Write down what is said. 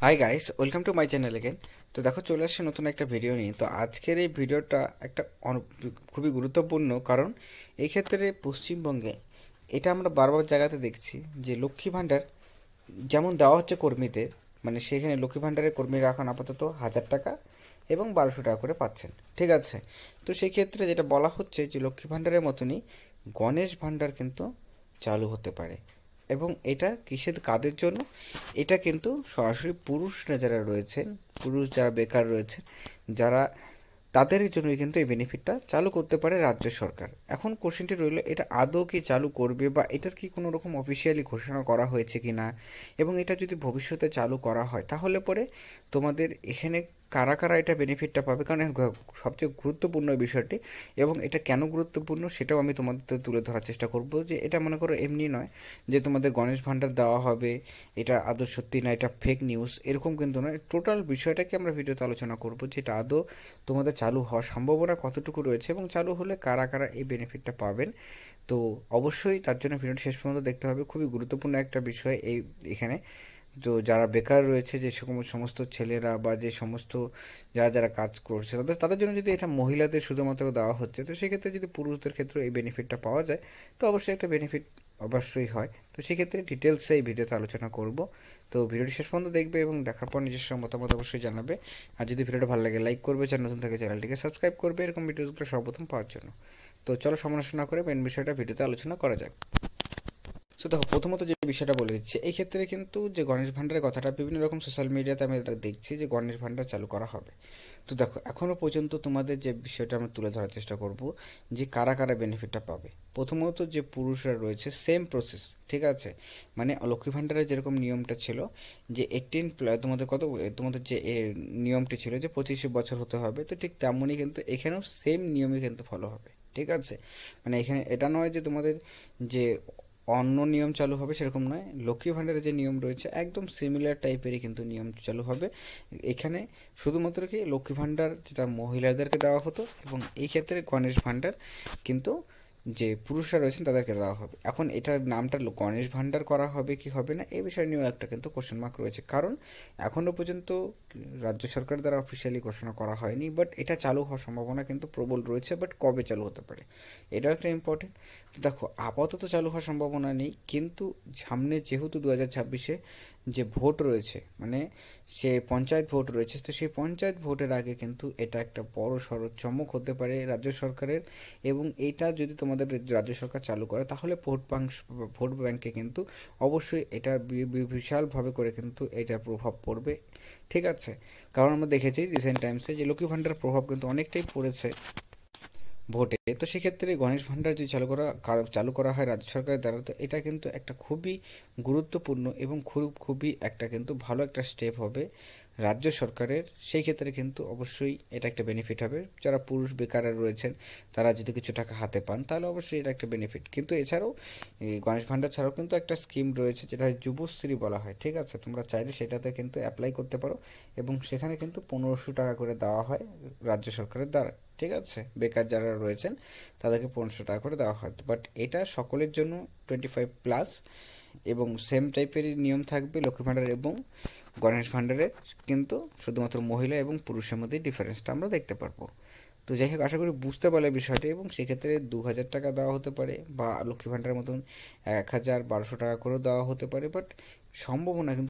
Hi guys, welcome to my channel again. তো দেখো, চলে আসছে নতুন একটা ভিডিও নিয়ে। তো আজকের এই ভিডিওটা একটা খুবই গুরুত্বপূর্ণ, কারণ এই ক্ষেত্রে পশ্চিমবঙ্গে এটা আমরা বারবার জায়গাতে দেখছি যে লক্ষ্মী ভাণ্ডার যেমন দেওয়া হচ্ছে কর্মীদের, মানে সেখানে লক্ষ্মী ভাণ্ডারের কর্মীরা এখন আপাতত 1,000 টাকা এবং 1,200 টাকা করে পাচ্ছেন। ঠিক আছে। তো সেই ক্ষেত্রে যেটা বলা হচ্ছে যে লক্ষ্মী ভাণ্ডারের মতনই গণেশ ভাণ্ডার কিন্তু চালু হতে পারে। এবং এটা কিসের কাদের জন্য? এটা কিন্তু সরাসরি পুরুষরা যারা রয়েছেন, পুরুষ যারা বেকার রয়েছেন, যারা তাদের জন্যই কিন্তু এই বেনিফিটটা চালু করতে পারে রাজ্য সরকার। এখন কোশ্চেনটি রইল, এটা আদৌ কি চালু করবে বা এটার কি কোনো রকম অফিসিয়ালি ঘোষণা করা হয়েছে কি না, এবং এটা যদি ভবিষ্যতে চালু করা হয় তাহলে পরে তোমাদের এখানে কারা কারা এটা বেনিফিটটা পাবে। কারণ সবচেয়ে গুরুত্বপূর্ণ এই বিষয়টি, এবং এটা কেন গুরুত্বপূর্ণ সেটাও আমি তোমাদের তুলে ধরার চেষ্টা করব। যে এটা মনে করো এমনি নয় যে তোমাদের গণেশ ভাণ্ডার দেওয়া হবে, এটা আদৌ সত্যি না, এটা ফেক নিউজ, এরকম কিন্তু নয়। টোটাল বিষয়টাকে আমরা ভিডিওতে আলোচনা করব যে এটা আদৌ তোমাদের চালু হওয়ার সম্ভাবনা কতটুকু রয়েছে, এবং চালু হলে কারা কারা এই বেনিফিটটা পাবেন। তো অবশ্যই তার জন্য ভিডিওটি শেষ পর্যন্ত দেখতে হবে। খুবই গুরুত্বপূর্ণ একটা বিষয় এখানে। তো যারা বেকার রয়েছে, যে সমস্ত ছেলেরা বা যে সমস্ত যারা যারা কাজ করছে, তাদের তাদের জন্য যদি এটা মহিলাদের শুধুমাত্র দেওয়া হচ্ছে, তো সেক্ষেত্রে যদি পুরুষদের ক্ষেত্রে এই বেনিফিটটা পাওয়া যায় তো অবশ্যই একটা বেনিফিট অবশ্যই হয়। তো সেক্ষেত্রে ডিটেলসে এই ভিডিওতে আলোচনা করব। তো ভিডিওটি শেষ পর্যন্ত দেখবে এবং দেখার পর নিজস্ব মতামত অবশ্যই জানাবে। আর যদি ভিডিওটা ভালো লাগে লাইক করবে, চ্যানেল নতুন থাকে চ্যানেলটিকে সাবস্ক্রাইব করবে এরকম ভিডিওগুলো সর্বপ্রথম পাওয়ার জন্য। তো চলো সমালোচনা করে মেন বিষয়টা ভিডিওতে আলোচনা করা যাক। সো দেখো, প্রথমত যে বিষয়টা বলে দিচ্ছি, এই ক্ষেত্রে কিন্তু যে গণেশ ভাণ্ডারের কথাটা বিভিন্ন রকম সোশ্যাল মিডিয়াতে আমি এটা দেখছি যে গণেশ ভাণ্ডার চালু করা হবে। তো দেখো, এখনও পর্যন্ত তোমাদের যে বিষয়টা আমরা তুলে ধরার চেষ্টা করব যে কারা কারা বেনিফিটটা পাবে। প্রথমত যে পুরুষরা রয়েছে, সেম প্রসেস। ঠিক আছে। মানে লক্ষ্মী ভাণ্ডারের যেরকম নিয়মটা ছিল যে 18+, তোমাদের তোমাদের যে নিয়মটি ছিল যে 25 বছর হতে হবে, তো ঠিক তেমনই কিন্তু এখানেও সেম নিয়মই কিন্তু ফলো হবে। ঠিক আছে। মানে এখানে এটা নয় যে তোমাদের যে অন্য নিয়ম চালু হবে সেরকম নয়, লক্ষ্মী ভাণ্ডারের যে নিয়ম রয়েছে একদম সিমিলার টাইপেরই কিন্তু নিয়ম চালু হবে এখানে। শুধুমাত্র কি লক্ষ্মী ভাণ্ডার যেটা মহিলাদেরকে দেওয়া হতো, এবং এই ক্ষেত্রে গণেশ ভাণ্ডার কিন্তু যে পুরুষরা রয়েছেন তাদেরকে দেওয়া হবে। এখন এটার নামটা গণেশ ভাণ্ডার করা হবে কি হবে না, এই বিষয় নিয়েও একটা কিন্তু কোশ্চেন মার্ক রয়েছে, কারণ এখনও পর্যন্ত রাজ্য সরকার দ্বারা অফিসিয়ালি ঘোষণা করা হয়নি। বাট এটা চালু হওয়ার সম্ভাবনা কিন্তু প্রবল রয়েছে, বাট কবে চালু হতে পারে এটাও একটা ইম্পর্টেন্ট। দেখো, আপাতত চালু হওয়ার সম্ভাবনা নেই, কিন্তু সামনে যেহেতু 2026-এ যে ভোট রয়েছে, মানে সে পঞ্চায়েত ভোট রয়েছে, তো সেই পঞ্চায়েত ভোটের আগে কিন্তু এটা একটা বড় সড়ো চমক হতে পারে রাজ্য সরকারের। এবং এটা যদি তোমাদের রাজ্য সরকার চালু করে তাহলে ভোট ব্যাংকে কিন্তু অবশ্যই এটা বিশালভাবে করে কিন্তু এটার প্রভাব পড়বে। ঠিক আছে। কারণ আমরা দেখেছি রিসেন্ট টাইমসে যে লক্ষ্মী ভাণ্ডারের প্রভাব কিন্তু অনেকটাই পড়েছে ভোটে। তো সেক্ষেত্রে গণেশ ভাণ্ডার যদি চালু করা হয় রাজ্য সরকারের দ্বারা, তো এটা কিন্তু একটা খুবই গুরুত্বপূর্ণ এবং খুবই একটা কিন্তু ভালো একটা স্টেপ হবে রাজ্য সরকারের। সেই ক্ষেত্রে কিন্তু অবশ্যই এটা একটা বেনিফিট হবে। যারা পুরুষ বেকাররা রয়েছেন তারা যদি কিছু টাকা হাতে পান তাহলে অবশ্যই এটা একটা বেনিফিট। কিন্তু এছাড়াও এই গণেশ ভাণ্ডার ছাড়াও কিন্তু একটা স্কিম রয়েছে যেটা যুবশ্রী বলা হয়। ঠিক আছে। তোমরা চাইলে সেটাতে কিন্তু অ্যাপ্লাই করতে পারো, এবং সেখানে কিন্তু 1,500 টাকা করে দেওয়া হয় রাজ্য সরকারের দ্বারা। ঠিক আছে। বেকার যারা রয়েছেন তাদেরকে 1,500 টাকা করে দেওয়া হয়। বাট এটা সকলের জন্য 25+, এবং সেম টাইপেরই নিয়ম থাকবে লক্ষ্মী ভাণ্ডার এবং গণেশ ভাণ্ডারের, কিন্তু শুধুমাত্র মহিলা এবং পুরুষের মধ্যে ডিফারেন্সটা আমরা দেখতে পারবো। তো যাই হোক, আশা করি বুঝতে পারলে বিষয়টি, এবং সেক্ষেত্রে 2,000 টাকা দেওয়া হতে পারে বা লক্ষ্মী ভাণ্ডারের মতন 1,000, 1,200 টাকা করেও দেওয়া হতে পারে। বাট সম্ভাবনা কিন্তু